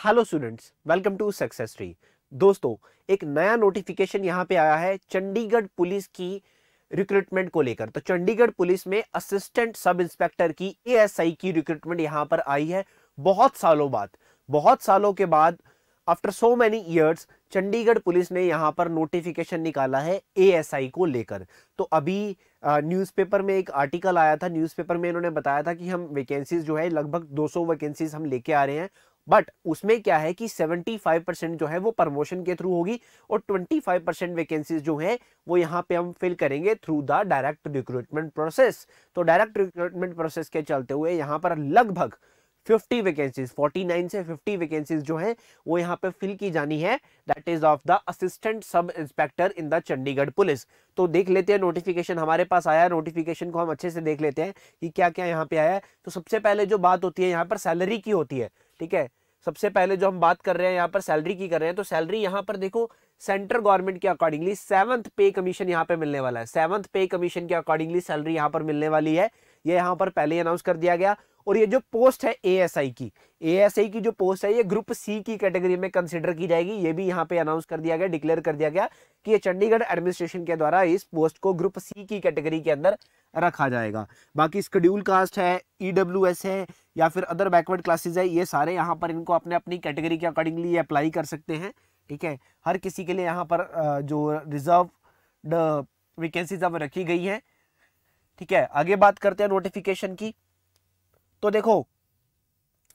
Hello students, welcome to success tree. दोस्तों, एक नया नोटिफिकेशन यहाँ पे आया है चंडीगढ़ पुलिस की रिक्रूटमेंट को लेकर। तो चंडीगढ़ पुलिस में असिस्टेंट सब इंस्पेक्टर की एएसआई की रिक्रूटमेंट यहाँ पर आई है। बहुत सालों के बाद after so many years Chandigarh police ने यहाँ पर नोटिफिकेशन निकाला है एएसआई को लेकर। तो अभी न्यूज़पेपर में एक आर्टिकल आया था, न्यूज़पेपर में इन्होंने बताया था कि हम वैकेंसीज जो है लगभग 200 वैकेंसीज हम लेके आ रहे हैं। बट उसमें क्या है कि 75% जो है वो प्रमोशन के थ्रू होगी और 25% वैकेंसीज जो है वो यहाँ पे हम फिल करेंगे through the direct recruitment process. तो डायरेक्ट रिक्रूटमेंट प्रोसेस के चलते हुए यहाँ पर लगभग 50 वैकेंसीज, 49 से 50 वैकेंसीज जो है वो यहाँ पे फिल की जानी है। That is of the assistant sub inspector in the Chandigarh police. तो देख लेते हैं, नोटिफिकेशन हमारे पास आया है, नोटिफिकेशन को हम अच्छे से देख लेते हैं कि क्या क्या यहाँ पे आया है। तो सबसे पहले जो बात होती है यहाँ पर सैलरी की होती है। ठीक है, सबसे पहले जो हम बात कर रहे हैं यहाँ पर सैलरी की कर रहे हैं, तो सैलरी यहाँ पर देखो सेंट्रल गवर्नमेंट के अकॉर्डिंगली 7th पे कमीशन यहाँ पे मिलने वाला है। 7th पे कमीशन के अकॉर्डिंगली सैलरी यहाँ पर मिलने वाली है। ये यहाँ पर पहले ही अनाउंस कर दिया गया। और ये जो पोस्ट है एएसआई की जो पोस्ट है ये ग्रुप सी की कैटेगरी में कंसिडर की जाएगी। ये भी यहाँ पे अनाउंस कर दिया गया, डिक्लेयर कर दिया गया कि ये चंडीगढ़ एडमिनिस्ट्रेशन के द्वारा इस पोस्ट को ग्रुप सी की कैटेगरी के अंदर रखा जाएगा। बाकी शेड्यूल कास्ट है, ईडब्ल्यूएस है या फिर अदर बैकवर्ड क्लासेस है, ये सारे यहाँ पर इनको अपने अपनी कैटेगरी के अकॉर्डिंगली अप्लाई कर सकते हैं। ठीक है, हर किसी के लिए यहाँ पर जो रिजर्व वैकेंसीज अब रखी गई है। ठीक है, आगे बात करते हैं नोटिफिकेशन की। तो देखो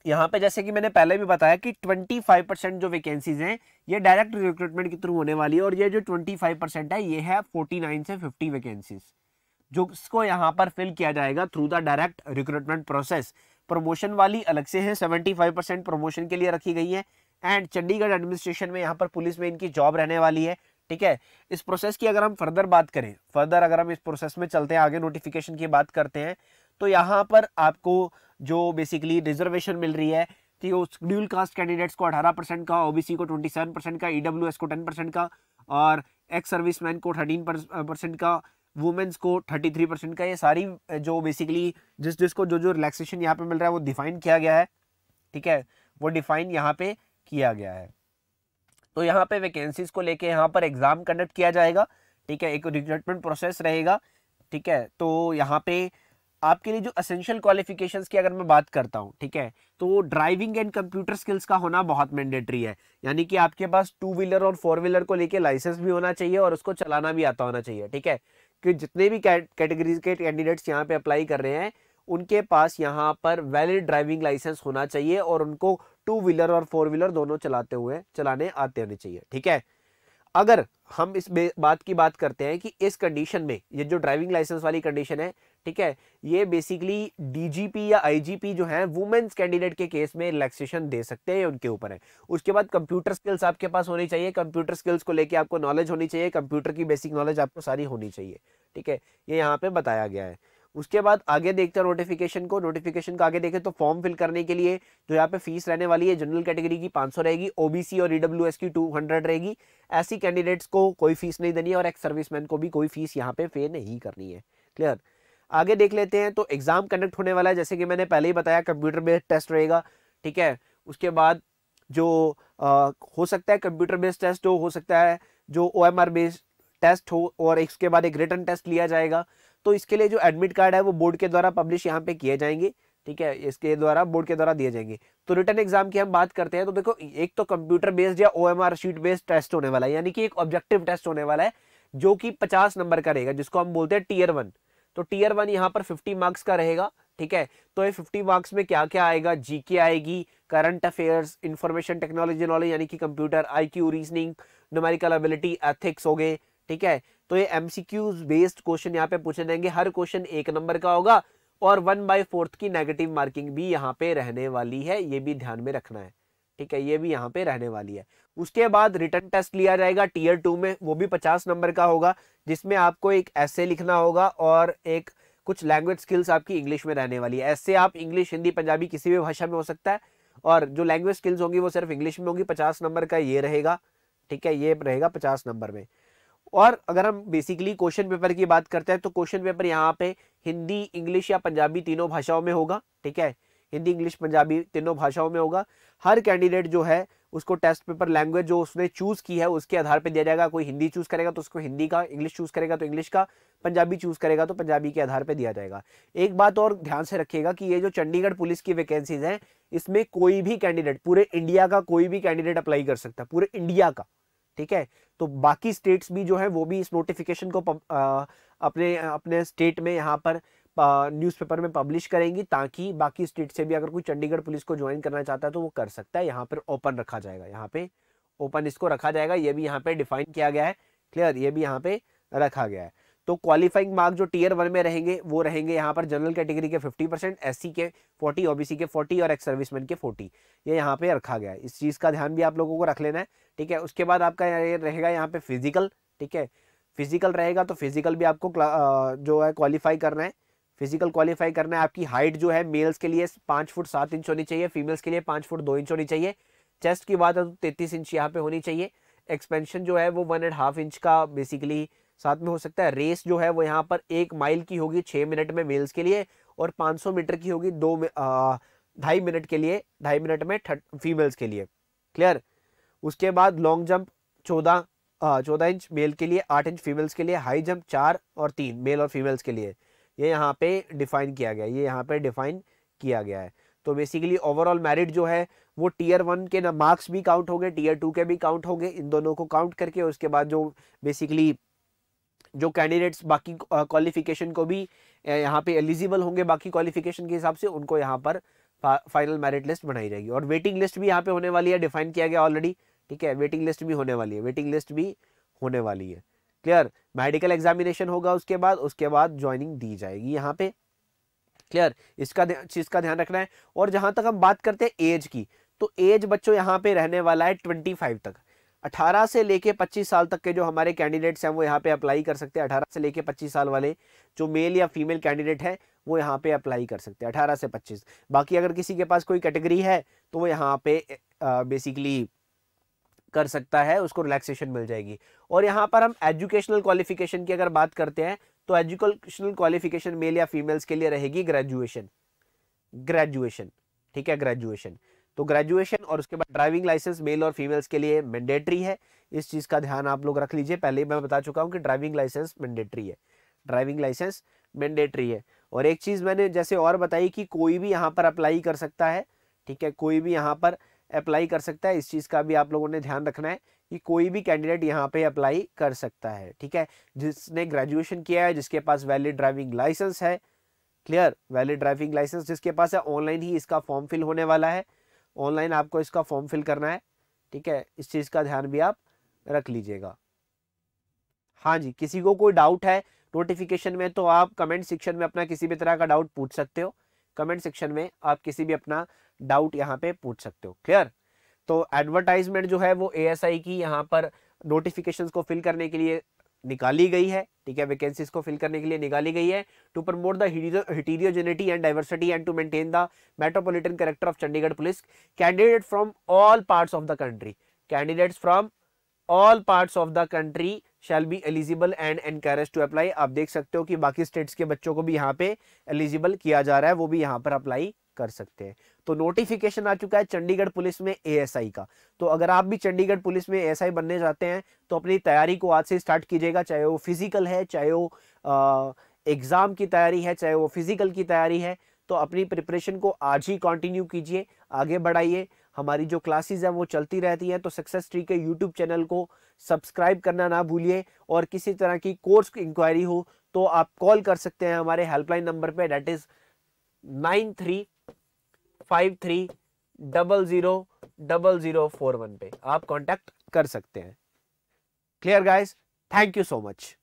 यहाँ पे जैसे कि मैंने पहले भी बताया कि 25% जो वैकेंसीज हैं ये डायरेक्ट रिक्रूटमेंट के थ्रू होने वाली है। और ये जो 25% है ये है 49 से 50 वैकेंसीज जो इसको यहाँ पर फिल किया जाएगा through the direct recruitment process. Promotion वाली अलग से है, 75% प्रमोशन के लिए रखी गई है। एंड चंडीगढ़ एडमिनिस्ट्रेशन में यहाँ पर पुलिस में इनकी जॉब रहने वाली है। ठीक है, इस प्रोसेस की अगर हम फर्दर बात करें, अगर हम इस प्रोसेस में चलते हैं, आगे नोटिफिकेशन की बात करते हैं, तो यहाँ पर आपको जो बेसिकली रिजर्वेशन मिल रही है कि वो शेड्यूल कास्ट कैंडिडेट्स को 18% का, ओबीसी को 27% का, ईडब्ल्यूएस को 10% का और एक्स सर्विसमैन को 13% का, वुमेन्स को 33% का। ये सारी जो बेसिकली जिसको जो रिलैक्सेशन यहाँ पे मिल रहा है वो डिफाइन किया गया है। ठीक है, वो डिफाइन यहाँ पे किया गया है। तो यहाँ पे वैकेंसीज को लेके यहाँ पर एग्जाम कंडक्ट किया जाएगा। ठीक है, एक रिक्रूटमेंट प्रोसेस रहेगा। ठीक है, तो यहाँ पे आपके लिए जो एसेंशियल क्वालिफिकेशंस की अगर मैं बात करता हूँ, ठीक है, तो ड्राइविंग एंड कंप्यूटर स्किल्स का होना बहुत मैंडेटरी है। यानी कि आपके पास 2 व्हीलर और 4 व्हीलर को लेके लाइसेंस भी होना चाहिए और उसको चलाना भी आता होना चाहिए। ठीक है, कि जितने भी कैटेगरीज के कैंडिडेट्स यहाँ पे अप्लाई कर रहे हैं उनके पास यहाँ पर वैलिड ड्राइविंग लाइसेंस होना चाहिए और उनको 2 व्हीलर और 4 व्हीलर दोनों चलाने आते होने चाहिए। ठीक है, अगर हम इस बात की बात करते हैं कि इस कंडीशन में ये जो ड्राइविंग लाइसेंस वाली कंडीशन है, ठीक है, ये बेसिकली डीजीपी या आईजीपी जो है वुमेन्स कैंडिडेट के केस में रिलैक्सेशन दे सकते हैं, उनके ऊपर है। उसके बाद कंप्यूटर स्किल्स आपके पास होनी चाहिए, कंप्यूटर स्किल्स को लेके आपको नॉलेज होनी चाहिए, कंप्यूटर की बेसिक नॉलेज आपको सारी होनी चाहिए। ठीक है, ये यहाँ पे बताया गया है। उसके बाद आगे देखते हैं नोटिफिकेशन को आगे देखें तो फॉर्म फिल करने के लिए जो यहाँ पे फीस रहने वाली है, जनरल कैटेगरी की 500 रहेगी, ओबीसी और ईडब्ल्यूएस की 200 रहेगी। ऐसी कैंडिडेट्स को कोई फीस नहीं देनी है और एक्स सर्विसमैन को भी कोई फीस यहाँ पे पे नहीं करनी है। क्लियर, आगे देख लेते हैं। तो एग्जाम कंडक्ट होने वाला है, जैसे कि मैंने पहले ही बताया, कंप्यूटर बेस्ड टेस्ट रहेगा। ठीक है, उसके बाद जो हो सकता है कंप्यूटर बेस्ड टेस्ट हो सकता है जो ओएमआर बेस्ड टेस्ट हो, और इसके बाद एक रिटन टेस्ट लिया जाएगा। तो इसके लिए जो एडमिट कार्ड है वो बोर्ड के द्वारा पब्लिश यहाँ पे किए जाएंगे। ठीक है, इसके द्वारा बोर्ड के द्वारा दिए जाएंगे। तो रिटन एग्जाम की हम बात करते हैं, तो देखो एक तो कंप्यूटर बेस्ड या ओएमआर शीट बेस्ड टेस्ट होने वाला है, यानी कि एक ऑब्जेक्टिव टेस्ट होने वाला है जो कि 50 नंबर का रहेगा, जिसको हम बोलते हैं टीयर 1। तो टीयर 1 यहाँ पर 50 मार्क्स का रहेगा। ठीक है, तो ये 50 मार्क्स में क्या क्या आएगा, जीके आएगी, current affairs, information technology knowledge यानी कि computer, IQ, reasoning, numerical ability, ethics हो गए। ठीक है, तो ये एमसीक्यूज बेस्ड क्वेश्चन यहाँ पे पूछे जाएंगे। हर क्वेश्चन 1 नंबर का होगा और 1/4 की नेगेटिव मार्किंग भी यहाँ पे रहने वाली है, ये भी ध्यान में रखना है। ठीक है, ये भी यहाँ पे रहने वाली है। उसके बाद रिटन टेस्ट लिया जाएगा टीयर 2 में, वो भी 50 नंबर का होगा, जिसमें आपको एक ऐसे लिखना होगा और एक कुछ लैंग्वेज स्किल्स आपकी इंग्लिश में रहने वाली है। ऐसे आप इंग्लिश, हिंदी, पंजाबी किसी भी भाषा में हो सकता है, और जो लैंग्वेज स्किल्स होंगी वो सिर्फ इंग्लिश में होंगी। 50 नंबर का ये रहेगा। ठीक है, ये रहेगा 50 नंबर में। और अगर हम बेसिकली क्वेश्चन पेपर की बात करते हैं तो क्वेश्चन पेपर यहाँ पे हिंदी, इंग्लिश या पंजाबी तीनों भाषाओं में होगा। ठीक है, हिंदी, इंग्लिश, पंजाबी तीनों भाषाओं में होगा। हर कैंडिडेट जो है उसको टेस्ट पेपर लैंग्वेज जो उसने चूज की है उसके आधार पर दिया जाएगा। कोई हिंदी चूज करेगा तो उसको हिंदी का, इंग्लिश चूज करेगा तो इंग्लिश का, पंजाबी चूज करेगा तो पंजाबी के आधार पर दिया जाएगा। एक बात और ध्यान से रखिएगा कि ये जो चंडीगढ़ पुलिस की वैकेंसीज हैं इसमें कोई भी कैंडिडेट, पूरे इंडिया का कोई भी कैंडिडेट अप्लाई कर सकता है, पूरे इंडिया का, ठीक है। तो बाकी स्टेट्स भी जो है वो भी इस नोटिफिकेशन को अपने अपने स्टेट में यहाँ पर न्यूज़पेपर में पब्लिश करेंगी, ताकि बाकी स्टेट से भी अगर कोई चंडीगढ़ पुलिस को ज्वाइन करना चाहता है तो वो कर सकता है। यहाँ पर ओपन रखा जाएगा, यहाँ पे ओपन इसको रखा जाएगा, ये भी यहाँ पे डिफाइन किया गया है, क्लियर, ये भी यहाँ पे रखा गया है। तो क्वालिफाइंग मार्क जो टियर 1 में रहेंगे वो रहेंगे यहाँ पर जनरल कैटेगरी के 50%, एससी के 40, ओबीसी के 40 और एक्स सर्विसमैन के 40, ये यहाँ पे रखा गया है। इस चीज़ का ध्यान भी आप लोगों को रख लेना है, ठीक है। उसके बाद आपका ये रहेगा यहाँ पे फिजिकल, ठीक है। फिजिकल रहेगा तो फिजिकल भी आपको जो है क्वालिफाई करना है, फिजिकल क्वालिफाई करना है। आपकी हाइट जो है मेल्स के लिए 5 फुट 7 इंच होनी चाहिए, फीमेल्स के लिए 5 फुट 2 इंच होनी चाहिए। चेस्ट की बात है तो 33 इंच यहाँ पे होनी चाहिए। एक्सपेंशन जो है वो 1.5 इंच का बेसिकली साथ में हो सकता है। रेस जो है वो यहाँ पर 1 माइल की होगी 6 मिनट में मेल्स के लिए, और 500 मीटर की होगी 2.5 मिनट के लिए, 2.5 मिनट में फीमेल्स के लिए, क्लियर। उसके बाद लॉन्ग जंप 14 इंच मेल के लिए, 8 इंच फीमेल्स के लिए। हाई जंप 4 और 3 मेल और फीमेल्स के लिए, ये यहाँ पे डिफाइन किया गया है, ये यहाँ पे डिफाइन किया गया है। तो बेसिकली ओवरऑल मेरिट जो है वो टियर 1 के ना मार्क्स भी काउंट होंगे, टियर 2 के भी काउंट होंगे, इन दोनों को काउंट करके उसके बाद जो बेसिकली जो कैंडिडेट्स बाकी क्वालिफिकेशन को भी यहाँ पे एलिजिबल होंगे बाकी क्वालिफिकेशन के हिसाब से, उनको यहाँ पर फाइनल मेरिट लिस्ट बनाई जाएगी। और वेटिंग लिस्ट भी यहाँ पे होने वाली है, डिफाइन किया गया ऑलरेडी, ठीक है। वेटिंग लिस्ट भी होने वाली है, वेटिंग लिस्ट भी होने वाली है, क्लियर। मेडिकल एग्जामिनेशन होगा उसके बाद ज्वाइनिंग दी जाएगी यहाँ पे, क्लियर। इसका चीज का ध्यान रखना है। और जहां तक हम बात करते हैं एज की, तो एज बच्चों यहाँ पे रहने वाला है 25 तक। 18 से लेके 25 साल तक के जो हमारे कैंडिडेट्स हैं वो यहाँ पे अप्लाई कर सकते हैं। 18 से लेके 25 साल वाले जो मेल या फीमेल कैंडिडेट है वो यहाँ पे अप्लाई कर सकते हैं, 18 से 25। बाकी अगर किसी के पास कोई कैटेगरी है तो वो यहाँ पे बेसिकली कर सकता है, उसको रिलैक्सेशन मिल जाएगी। और यहाँ पर हम एजुकेशनल क्वालिफिकेशन की अगर बात करते हैं तो एजुकेशनल क्वालिफिकेशन मेल या फीमेल्स के लिए रहेगी ग्रेजुएशन, ठीक है, ग्रेजुएशन। तो ग्रेजुएशन और उसके बाद ड्राइविंग लाइसेंस मेल और फीमेल्स के लिए मैंडेटरी है। इस चीज का ध्यान आप लोग रख लीजिए, पहले मैं बता चुका हूं कि ड्राइविंग लाइसेंस मैंडेटरी है, ड्राइविंग लाइसेंस मैंडेटरी है। और एक चीज मैंने जैसे और बताई कि कोई भी यहाँ पर अप्लाई कर सकता है, ठीक है, कोई भी यहाँ पर अप्लाई कर सकता है। इस चीज का भी आप लोगों ने ध्यान रखना है कि कोई भी कैंडिडेट यहाँ पे अप्लाई कर सकता है, ठीक है, जिसने ग्रेजुएशन किया है, जिसके पास वैलिड ड्राइविंग लाइसेंस है, क्लियर, वैलिड ड्राइविंग लाइसेंस जिसके पास है। ऑनलाइन ही इसका फॉर्म फिल होने वाला है, ऑनलाइन आपको इसका फॉर्म फिल करना है, ठीक है। इस चीज का ध्यान भी आप रख लीजिएगा। हाँ जी, किसी को कोई डाउट है नोटिफिकेशन में तो आप कमेंट सेक्शन में अपना किसी भी तरह का डाउट पूछ सकते हो, कमेंट सेक्शन में आप किसी भी अपना डाउट यहाँ पे पूछ सकते हो, क्लियर। तो एडवर्टाइजमेंट जो है वो एएसआई की यहाँ पर नोटिफिकेशंस को फिल करने के लिए निकाली गई है, ठीक है, वैकेंसीज को फिल करने के लिए निकाली गई है। To promote the heterogeneity and diversity and to maintain the metropolitan character of Chandigarh police, candidate from all parts of the country, candidates from all parts of the country shall be eligible and encourage to apply. आप देख सकते हो कि बाकी states के बच्चों को भी यहाँ पे एलिजिबल किया जा रहा है, वो भी यहाँ पर अप्लाई कर सकते हैं। तो नोटिफिकेशन आ चुका है चंडीगढ़ पुलिस में एएसआई का। तो अगर आप भी चंडीगढ़ पुलिस में एएसआई बनने चाहते हैं तो अपनी तैयारी को आज से स्टार्ट कीजिएगा, चाहे वो फिजिकल है, चाहे वो एग्जाम की तैयारी है, चाहे वो फिजिकल की तैयारी है। तो अपनी प्रिपरेशन को आज ही कंटिन्यू कीजिए, आगे बढ़ाइए। हमारी जो क्लासेस हैं वो चलती रहती हैं, तो सक्सेस ट्री के यूट्यूब चैनल को सब्सक्राइब करना ना भूलिए। और किसी तरह की कोर्स इंक्वायरी हो तो आप कॉल कर सकते हैं हमारे हेल्पलाइन नंबर पे, दैट इज 9353000041 पे आप कांटेक्ट कर सकते हैं। Clear guys, thank you so much.